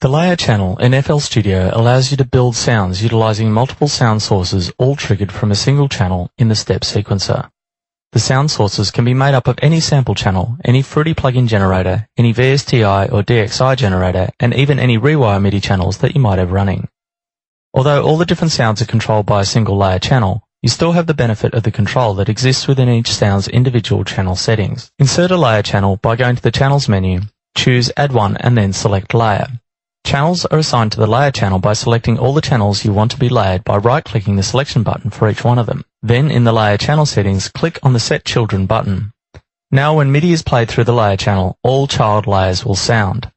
The layer channel in FL Studio allows you to build sounds utilizing multiple sound sources all triggered from a single channel in the step sequencer. The sound sources can be made up of any sample channel, any Fruity plugin generator, any VSTI or DXI generator, and even any Rewire MIDI channels that you might have running. Although all the different sounds are controlled by a single layer channel, you still have the benefit of the control that exists within each sound's individual channel settings. Insert a layer channel by going to the Channels menu, choose Add One and then select Layer. Channels are assigned to the layer channel by selecting all the channels you want to be layered by right-clicking the selection button for each one of them. Then in the layer channel settings, click on the Set Children button. Now when MIDI is played through the layer channel, all child layers will sound.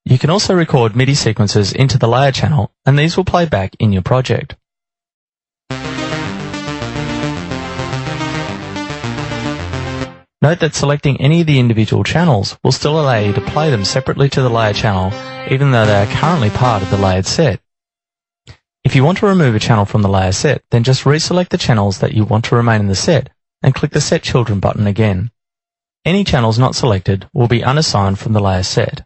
You can also record MIDI sequences into the layer channel, and these will play back in your project. Note that selecting any of the individual channels will still allow you to play them separately to the layer channel, even though they are currently part of the layered set. If you want to remove a channel from the layer set, then just reselect the channels that you want to remain in the set and click the Set Children button again. Any channels not selected will be unassigned from the layer set.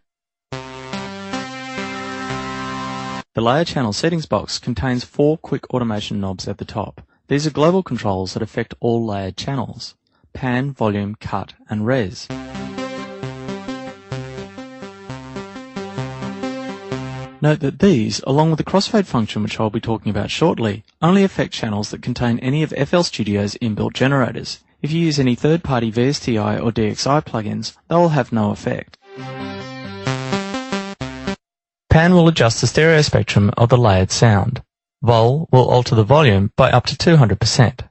The layer channel settings box contains 4 quick automation knobs at the top. These are global controls that affect all layered channels: pan, volume, cut, and res. Note that these, along with the crossfade function which I'll be talking about shortly, only affect channels that contain any of FL Studio's inbuilt generators. If you use any third-party VSTI or DXI plugins, they will have no effect. Pan will adjust the stereo spectrum of the layered sound. Vol will alter the volume by up to 200%.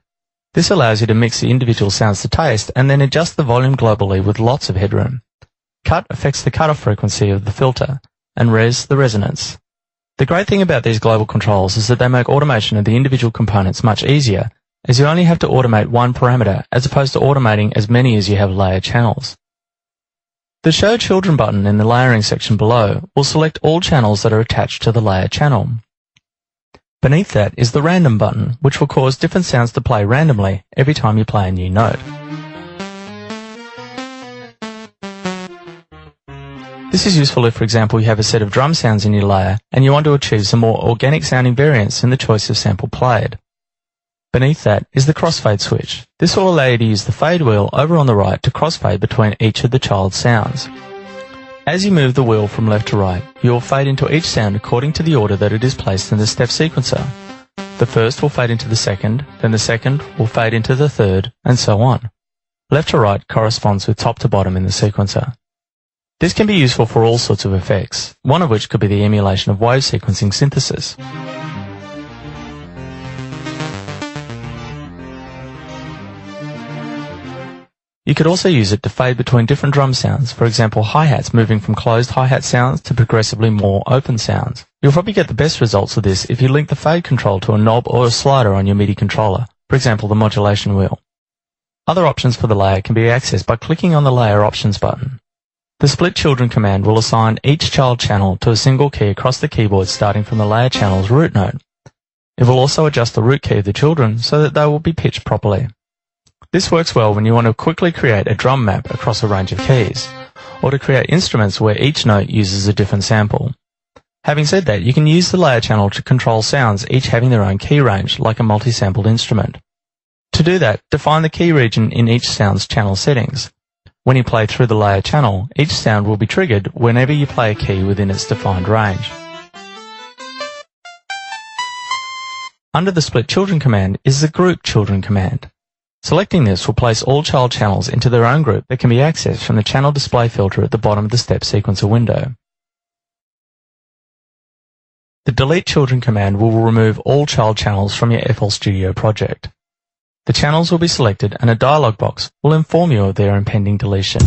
This allows you to mix the individual sounds to taste and then adjust the volume globally with lots of headroom. Cut affects the cutoff frequency of the filter, and res the resonance. The great thing about these global controls is that they make automation of the individual components much easier, as you only have to automate one parameter as opposed to automating as many as you have layer channels. The Show Children button in the layering section below will select all channels that are attached to the layer channel. Beneath that is the Random button, which will cause different sounds to play randomly every time you play a new note. This is useful if, for example, you have a set of drum sounds in your layer and you want to achieve some more organic sounding variance in the choice of sample played. Beneath that is the crossfade switch. This will allow you to use the fade wheel over on the right to crossfade between each of the child sounds. As you move the wheel from left to right, you will fade into each sound according to the order that it is placed in the step sequencer. The first will fade into the second, then the second will fade into the third, and so on. Left to right corresponds with top to bottom in the sequencer. This can be useful for all sorts of effects, one of which could be the emulation of wave sequencing synthesis. You could also use it to fade between different drum sounds, for example hi-hats moving from closed hi-hat sounds to progressively more open sounds. You'll probably get the best results of this if you link the fade control to a knob or a slider on your MIDI controller, for example the modulation wheel. Other options for the layer can be accessed by clicking on the Layer Options button. The Split Children command will assign each child channel to a single key across the keyboard starting from the layer channel's root note. It will also adjust the root key of the children so that they will be pitched properly. This works well when you want to quickly create a drum map across a range of keys, or to create instruments where each note uses a different sample. Having said that, you can use the layer channel to control sounds each having their own key range, like a multi-sampled instrument. To do that, define the key region in each sound's channel settings. When you play through the layer channel, each sound will be triggered whenever you play a key within its defined range. Under the Split Children command is the Group Children command. Selecting this will place all child channels into their own group that can be accessed from the channel display filter at the bottom of the step sequencer window. The Delete Children command will remove all child channels from your FL Studio project. The channels will be selected and a dialog box will inform you of their impending deletion.